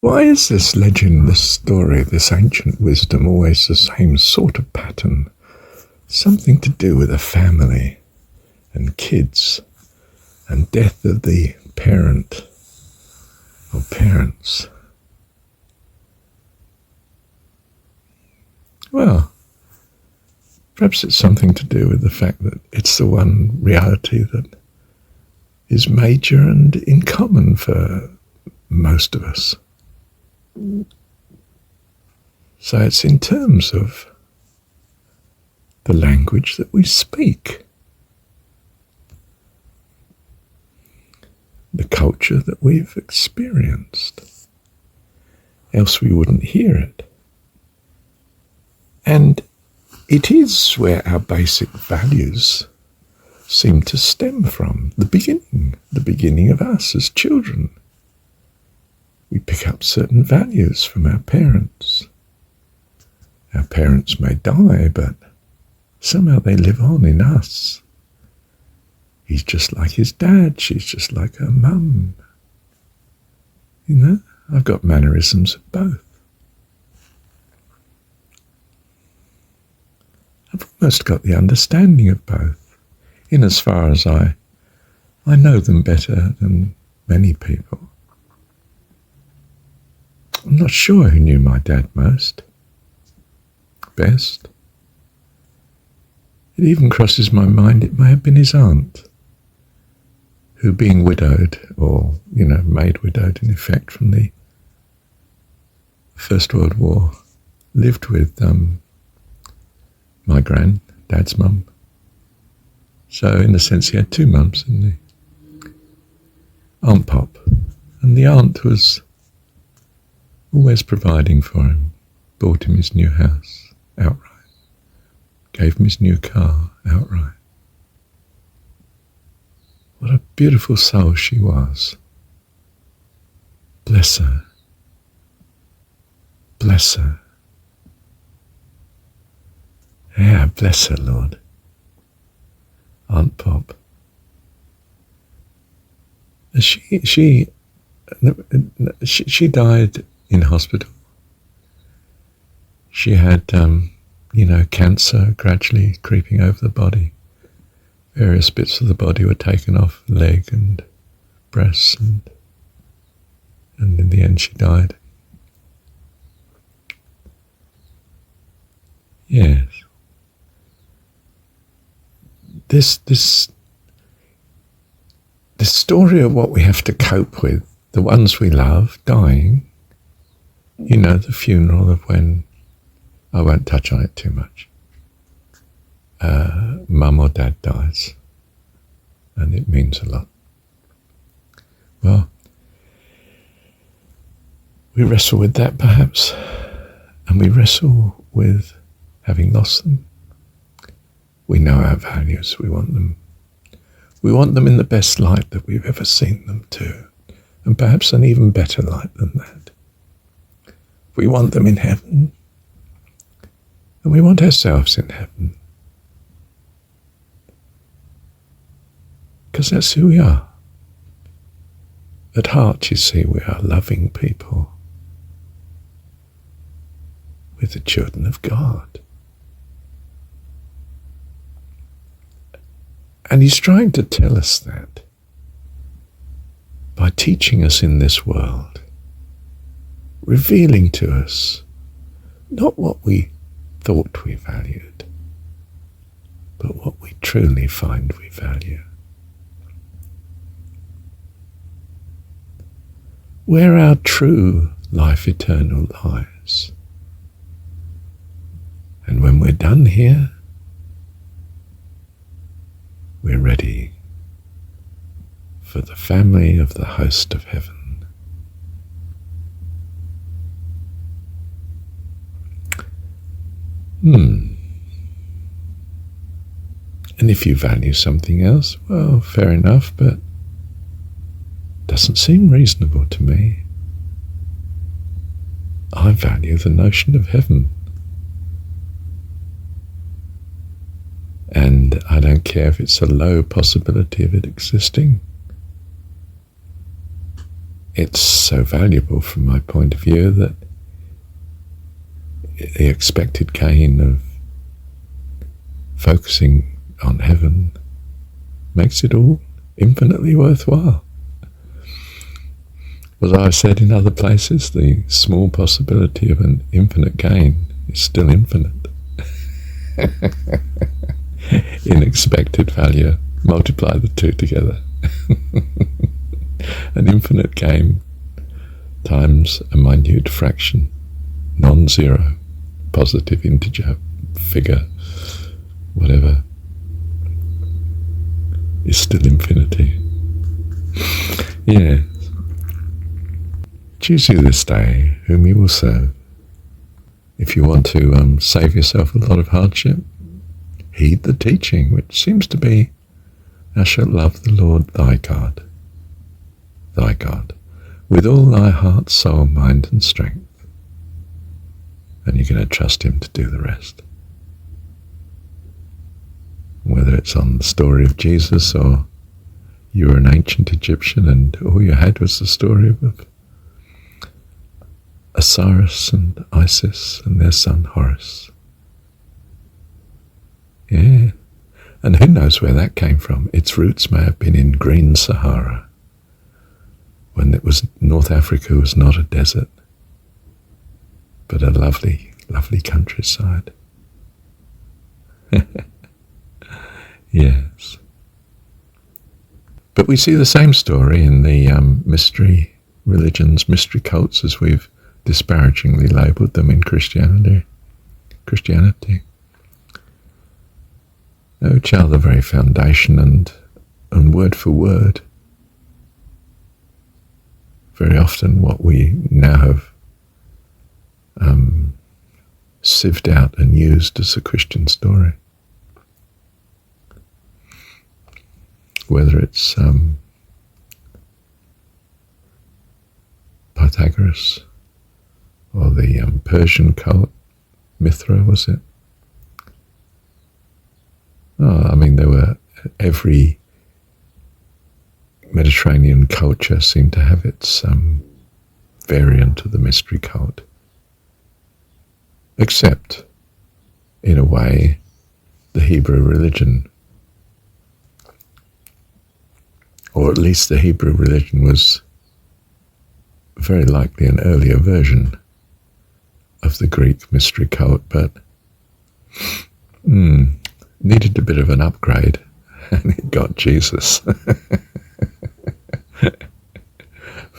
Why is this legend, this story, this ancient wisdom always the same sort of pattern? Something to do with a family and kids and death of the parent or parents. Well, perhaps it's something to do with the fact that it's the one reality that is major and in common for most of us. So it's in terms of the language that we speak, the culture that we've experienced, else we wouldn't hear it. And it is where our basic values seem to stem from, the beginning of us as children. We pick up certain values from our parents. Our parents may die, but somehow they live on in us. He's just like his dad, she's just like her mum. You know, I've got mannerisms of both. I've almost got the understanding of both, in as far as I know them better than many people. I'm not sure who knew my dad best. It even crosses my mind it may have been his aunt, who, being widowed, or, made widowed in effect from the First World War, lived with my granddad's mum. So in a sense he had two mums, didn't he? Aunt Pop. And the aunt was always providing for him, bought him his new house outright, gave him his new car outright. What a beautiful soul she was. Bless her. Bless her. Yeah, bless her, Lord. Aunt Pop. She died in hospital. She had, cancer gradually creeping over the body. Various bits of the body were taken off, leg and breasts, and in the end she died. Yes. This story of what we have to cope with, the ones we love dying, the funeral of when, I won't touch on it too much, mum or dad dies, and it means a lot. Well, we wrestle with that perhaps, and we wrestle with having lost them. We know our values, we want them. We want them in the best light that we've ever seen them to, and perhaps an even better light than that. We want them in heaven, and we want ourselves in heaven. Because that's who we are. At heart, you see, we are loving people. We're the children of God. And he's trying to tell us that by teaching us in this world, revealing to us not what we thought we valued, but what we truly find we value. Where our true life eternal lies. And when we're done here, we're ready for the family of the host of heaven. And if you value something else, well, fair enough, but doesn't seem reasonable to me. I value the notion of heaven. And I don't care if it's a low possibility of it existing. it's so valuable from my point of view that the expected gain of focusing on heaven makes it all infinitely worthwhile. As I've said in other places, the small possibility of an infinite gain is still infinite. In expected value, multiply the two together. An infinite gain times a minute fraction, non-zero, positive integer, figure, whatever, is still infinity. Yes. Choose you this day whom you will serve. If you want to save yourself a lot of hardship, heed the teaching, which seems to be, thou shalt love the Lord thy God, with all thy heart, soul, mind, and strength. And you're going to trust him to do the rest. Whether it's on the story of Jesus, or you were an ancient Egyptian and all you had was the story of Osiris and Isis and their son Horus. Yeah. And who knows where that came from? Its roots may have been in green Sahara, when it was North Africa was not a desert, but a lovely, lovely countryside. Yes. But we see the same story in the mystery religions, mystery cults, as we've disparagingly labelled them in Christianity. Which are the very foundation and word for word, very often what we now have sieved out and used as a Christian story. Whether it's Pythagoras or the Persian cult, Mithra, was it? Oh, I mean, every Mediterranean culture seemed to have its variant of the mystery cult. Except, in a way, the Hebrew religion. Or at least the Hebrew religion was very likely an earlier version of the Greek mystery cult, but needed a bit of an upgrade, and it got Jesus.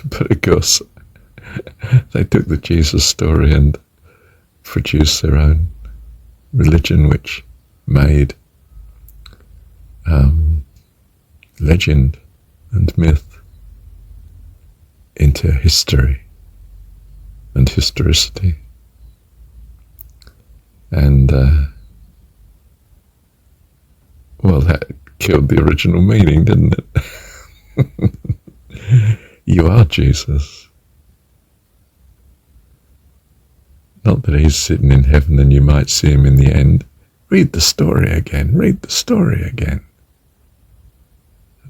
But of course, they took the Jesus story and produced their own religion, which made legend and myth into history and historicity. And well, that killed the original meaning, didn't it? You are Jesus. Not that he's sitting in heaven and you might see him in the end. Read the story again. Read the story again.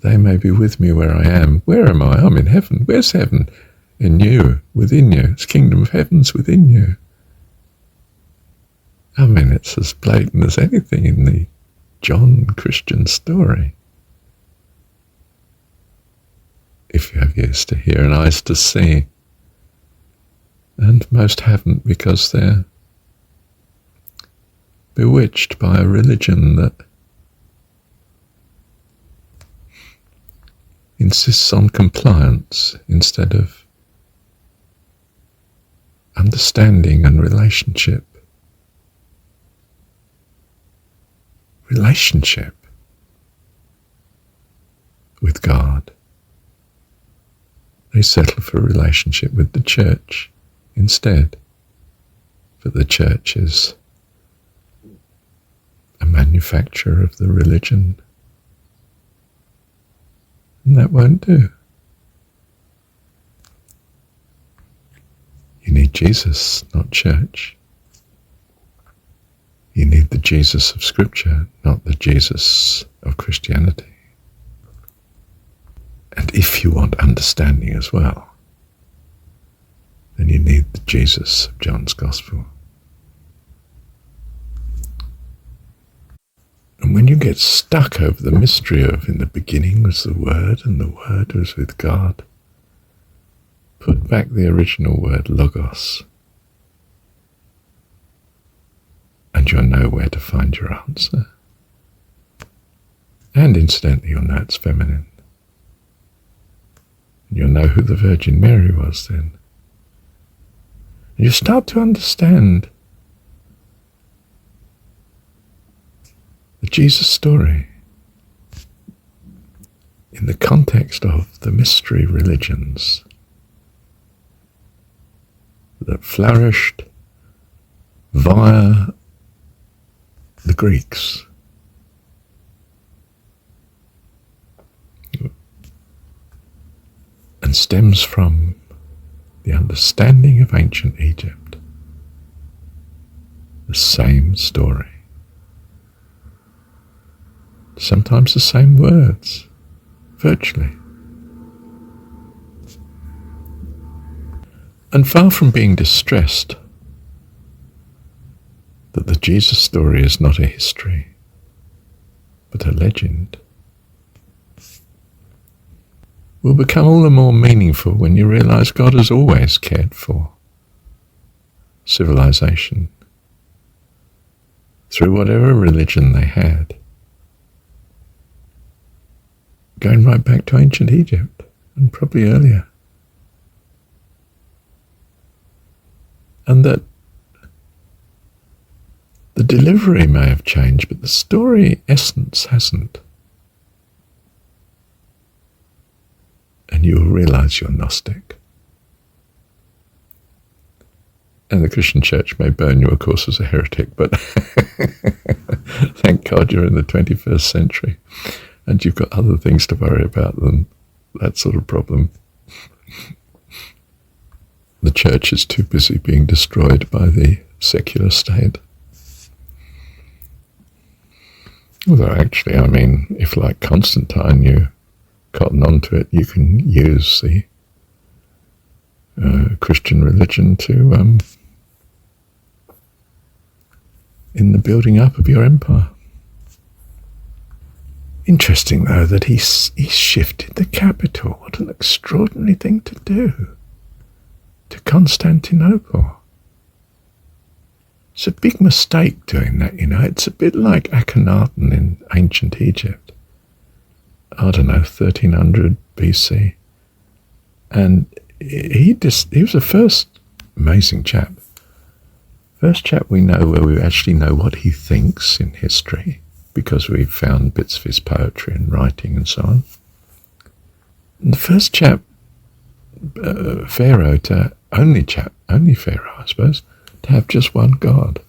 They may be with me where I am. Where am I? I'm in heaven. Where's heaven? In you, within you. It's kingdom of heaven's within you. I mean, it's as blatant as anything in the John Christian story. If you have ears to hear and eyes to see. And most haven't, because they're bewitched by a religion that insists on compliance instead of understanding and relationship. Relationship with God. They settle for relationship with the church instead. But the church is a manufacturer of the religion. And that won't do. You need Jesus, not church. You need the Jesus of Scripture, not the Jesus of Christianity. And if you want understanding as well, then you need the Jesus of John's Gospel. And when you get stuck over the mystery of in the beginning was the Word and the Word was with God, put back the original word logos and you'll know where to find your answer. And incidentally, you'll know it's feminine. You'll know who the Virgin Mary was then. And you start to understand the Jesus story in the context of the mystery religions that flourished via the Greeks. And stems from the understanding of ancient Egypt. The same story. Sometimes the same words, virtually. And far from being distressed that the Jesus story is not a history, but a legend, will become all the more meaningful when you realize God has always cared for civilization through whatever religion they had, going right back to ancient Egypt and probably earlier. And that the delivery may have changed, but the story essence hasn't. And you will realize you're Gnostic. And the Christian Church may burn you, of course, as a heretic, but thank God you're in the 21st century and you've got other things to worry about than that sort of problem. The Church is too busy being destroyed by the secular state. Although actually, I mean, if like Constantine you cotton onto it, you can use the Christian religion to in the building up of your empire. Interesting though that he shifted the capital. What an extraordinary thing to do, to Constantinople. It's a big mistake doing that, you know. It's a bit like Akhenaten in ancient Egypt. I don't know, 1300 BC. And he was the first amazing chap. First chap we know where we actually know what he thinks in history, because we've found bits of his poetry and writing and so on. And the first chap, pharaoh only pharaoh, I suppose, to have just one God.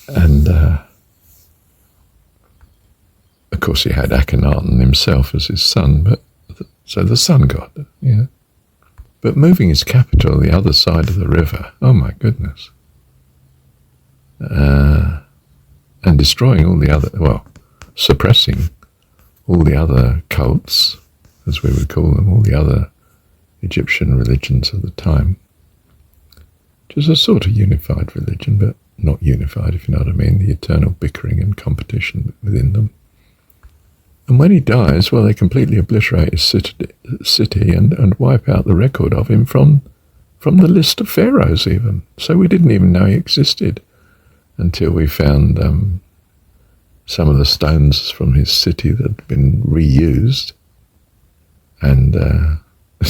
And of course he had Akhenaten himself as his son, but so the sun god, yeah. But moving his capital the other side of the river, oh my goodness. And destroying all the other, suppressing all the other cults, as we would call them, all the other Egyptian religions of the time, which is a sort of unified religion, but not unified, if you know what I mean, the eternal bickering and competition within them. And when he dies, well, they completely obliterate his city and wipe out the record of him from the list of pharaohs even. So we didn't even know he existed until we found some of the stones from his city that had been reused and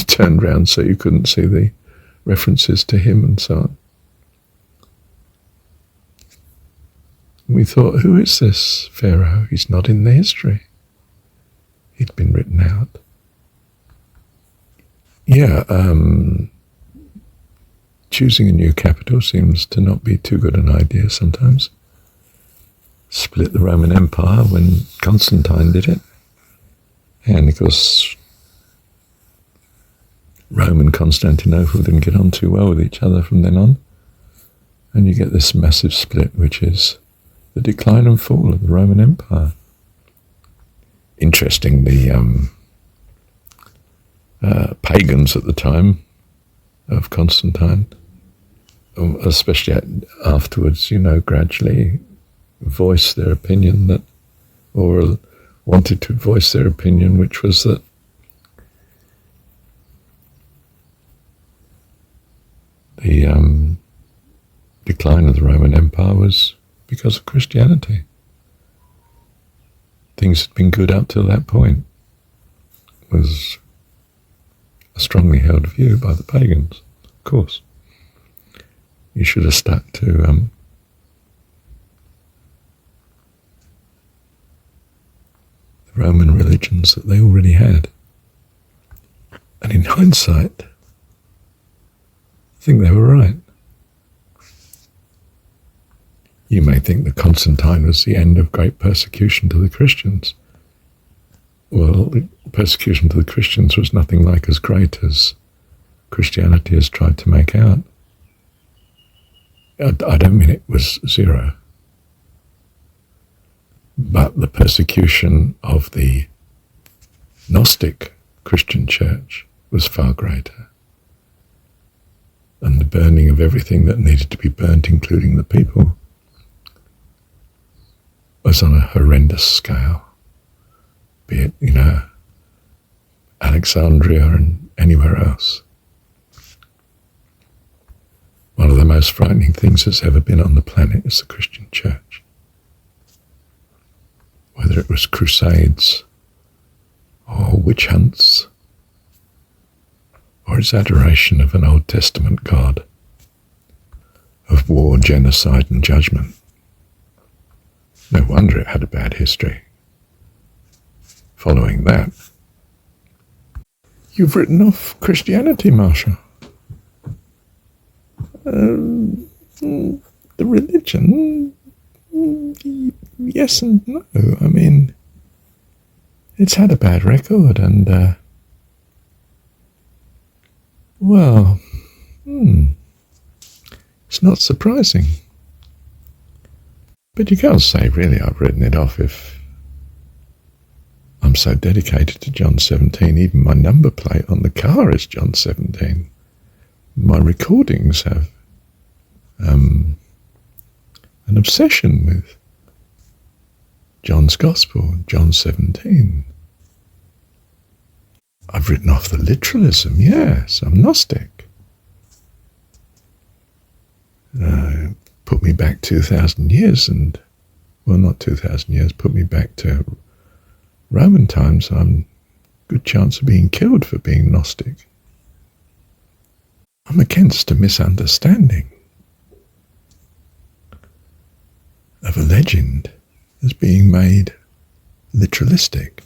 turned round so you couldn't see the references to him and so on. We thought, who is this pharaoh? He's not in the history. He'd been written out. Yeah, choosing a new capital seems to not be too good an idea sometimes. Split the Roman Empire when Constantine did it. And of course, Rome and Constantinople didn't get on too well with each other from then on. And you get this massive split, which is the decline and fall of the Roman Empire. Interesting, pagans at the time of Constantine, especially afterwards, gradually voiced their opinion or wanted to voice their opinion, which was that the decline of the Roman Empire was because of Christianity. Things had been good up till that point, was a strongly held view by the pagans. Of course, you should have stuck to the Roman religions that they already had. And in hindsight, I think they were right. You may think that Constantine was the end of great persecution to the Christians. Well, the persecution to the Christians was nothing like as great as Christianity has tried to make out. I don't mean it was zero. But the persecution of the Gnostic Christian church was far greater. And the burning of everything that needed to be burnt, including the people, was on a horrendous scale. Be it, Alexandria and anywhere else. One of the most frightening things that's ever been on the planet is the Christian church. Whether it was crusades, or witch hunts, or its adoration of an Old Testament God, of war, genocide and judgment. No wonder it had a bad history. Following that, you've written off Christianity, Marsha. The religion, yes and no. I mean, it's had a bad record, and it's not surprising. But you can't say, really, I've written it off if I'm so dedicated to John 17. Even my number plate on the car is John 17. My recordings have an obsession with John's Gospel, John 17. I've written off the literalism, yes, I'm Gnostic. Put me back 2,000 years not 2,000 years, put me back to Roman times. I'm good chance of being killed for being Gnostic. I'm against a misunderstanding of a legend as being made literalistic,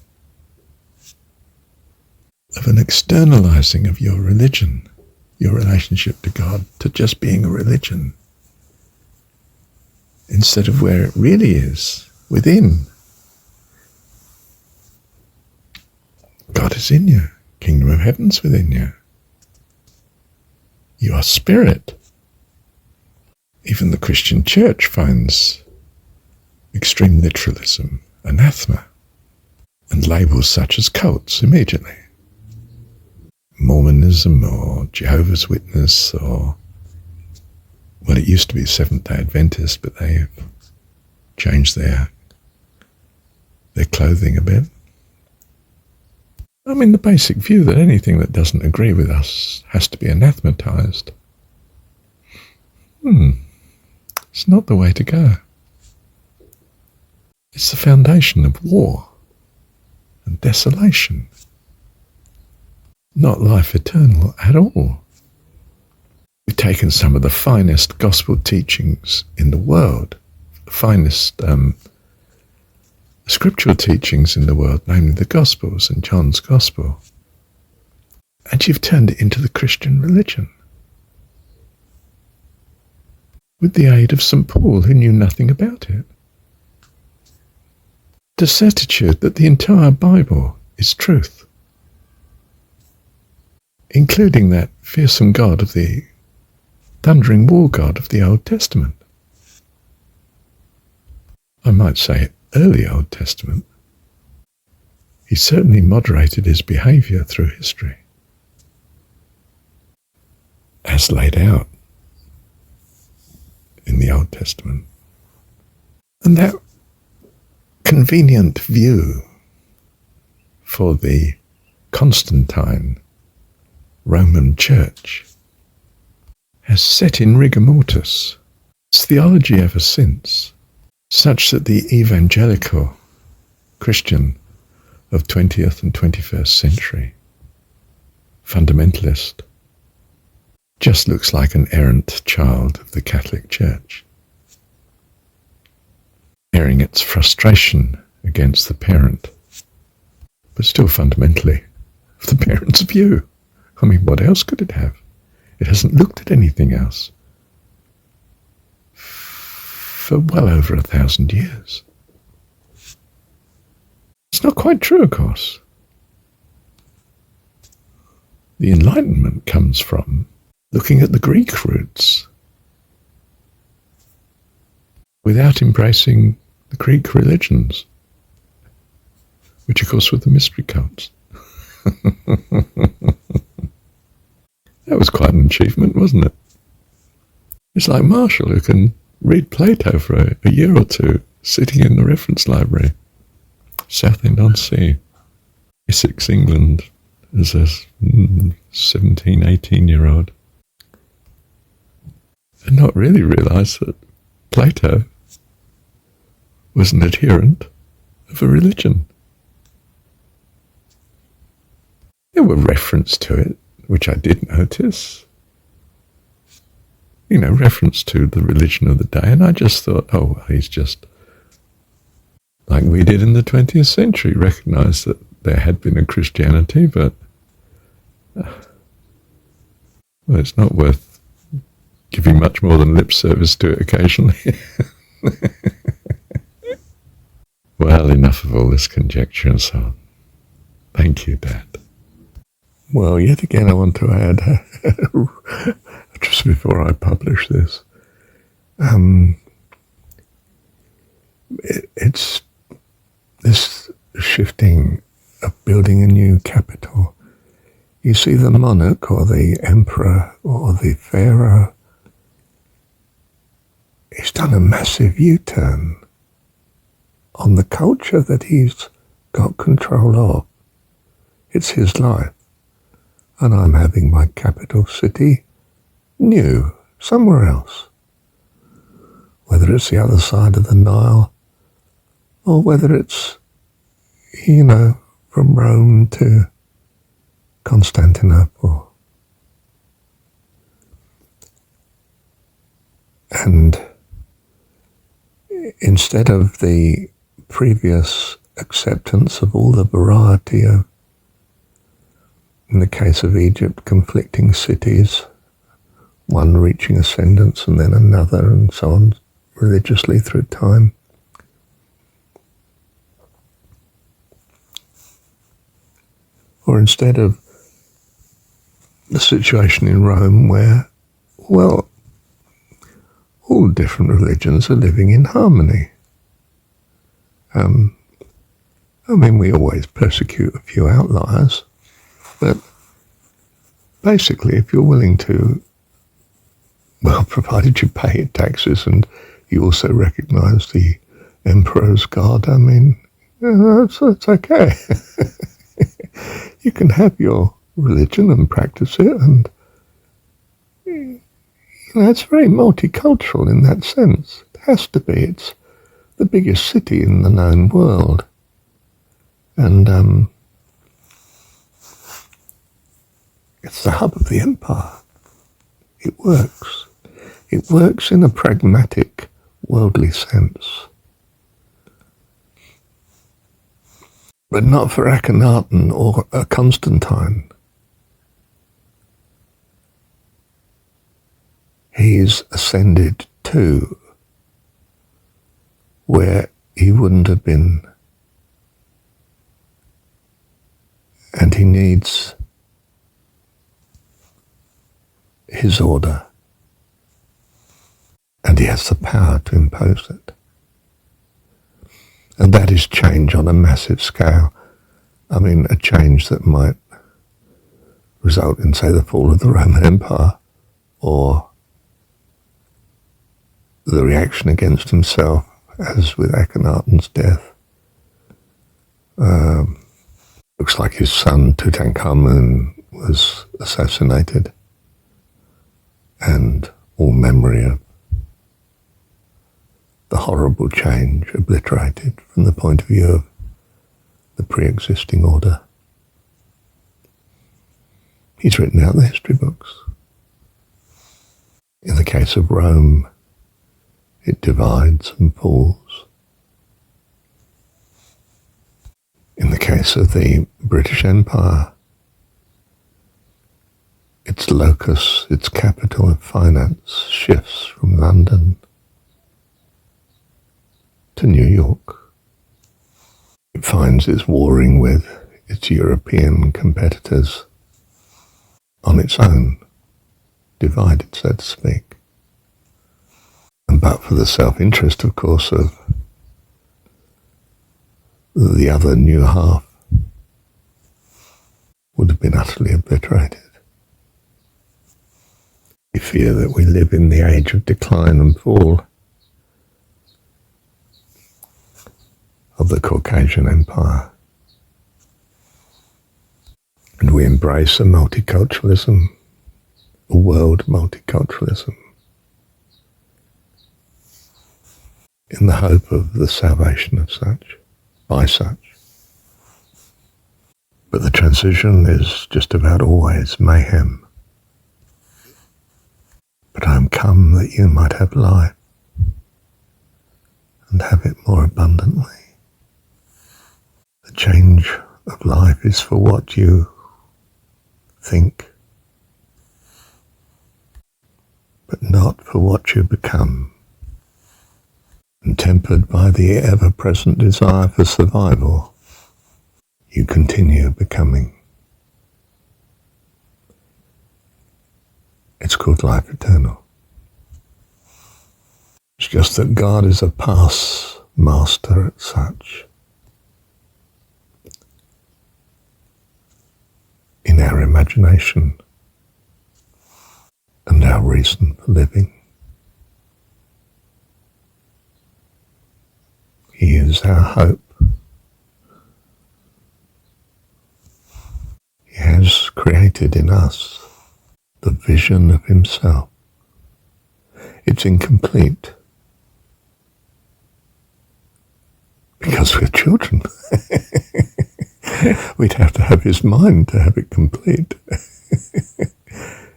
of an externalizing of your religion, your relationship to God, to just being a religion, instead of where it really is, within. God is in you. Kingdom of Heaven's within you. You are spirit. Even the Christian church finds extreme literalism anathema, and labels such as cults immediately. Mormonism or Jehovah's Witness or, well, it used to be Seventh-day Adventist, but they have changed their clothing a bit. I mean, the basic view that anything that doesn't agree with us has to be anathematized. It's not the way to go. It's the foundation of war and desolation. Not life eternal at all. We've taken some of the finest gospel teachings in the world, the finest scriptural teachings in the world, namely the Gospels and John's Gospel, and you've turned it into the Christian religion. With the aid of St. Paul, who knew nothing about it. The certitude that the entire Bible is truth, including that fearsome God of the thundering war God of the Old Testament. I might say early Old Testament. He certainly moderated his behaviour through history. as laid out in the Old Testament. And that convenient view for the Constantine Roman Church has set in rigor mortis its theology ever since, such that the evangelical Christian of 20th and 21st century fundamentalist just looks like an errant child of the Catholic Church, airing its frustration against the parent, but still fundamentally of the parent's view. I mean, what else could it have? It hasn't looked at anything else for well over 1,000 years. It's not quite true, of course. The Enlightenment comes from looking at the Greek roots without embracing the Greek religions, which of course were the mystery cults. That was quite an achievement, wasn't it? It's like Marshall, who can read Plato for a year or two, sitting in the reference library, Southend-on-Sea, Essex, England, as a 17, 18-year-old, and not really realise that Plato was an adherent of a religion. There were references to it, which I did notice. You know, reference to the religion of the day, and I just thought, oh, well, he's just, like we did in the 20th century, recognised that there had been a Christianity, but well, it's not worth giving much more than lip service to it occasionally. Well, enough of all this conjecture and so on. Thank you, Dad. Well, yet again I want to add, just before I publish this, it's this shifting of building a new capital. You see, the monarch or the emperor or the pharaoh, he's done a massive U-turn on the culture that he's got control of. It's his life. And I'm having my capital city new, somewhere else. Whether it's the other side of the Nile, or whether it's, you know, from Rome to Constantinople. And instead of the previous acceptance of all the variety of, in the case of Egypt, conflicting cities, one reaching ascendance and then another, and so on, religiously through time. Or instead of the situation in Rome where, well, all different religions are living in harmony. I mean, we always persecute a few outliers, but basically, if you're willing to, well, provided you pay your taxes and you also recognise the emperor's God, I mean, it's okay. You can have your religion and practice it, and you know, it's very multicultural in that sense. It has to be. It's the biggest city in the known world, and it's the hub of the empire. It works. It works in a pragmatic, worldly sense. But not for Akhenaten or Constantine. He's ascended to where he wouldn't have been, and he needs his order, and he has the power to impose it. And that is change on a massive scale. I mean, a change that might result in, say, the fall of the Roman Empire, or the reaction against himself, as with Akhenaten's death. Looks like his son Tutankhamun was assassinated, and all memory of the horrible change obliterated from the point of view of the pre-existing order. He's written out the history books. In the case of Rome, it divides and falls. In the case of the British Empire, its locus, its capital of finance, shifts from London to New York. It finds it's warring with its European competitors on its own, divided, so to speak. And but for the self-interest, of course, of the other new half, would have been utterly obliterated. We fear that we live in the age of decline and fall of the Caucasian Empire. And we embrace a multiculturalism, a world multiculturalism, in the hope of the salvation of such, by such. But the transition is just about always mayhem. But I am come that you might have life, and have it more abundantly. The change of life is for what you think, but not for what you become, and tempered by the ever-present desire for survival, you continue becoming. It's called life eternal. It's just that God is a past master at such. In our imagination and our reason for living. He is our hope. He has created in us the vision of himself. It's incomplete because we're children. We'd have to have his mind to have it complete.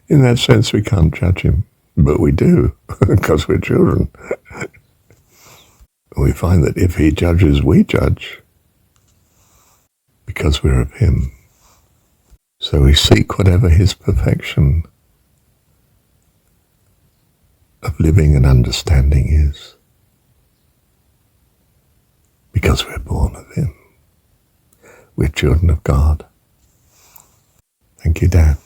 In that sense, we can't judge him, but we do, because we're children. We find that if he judges, we judge, because we're of him. So we seek whatever his perfection of living and understanding is, because we're born of him. We're children of God. Thank you, Dad.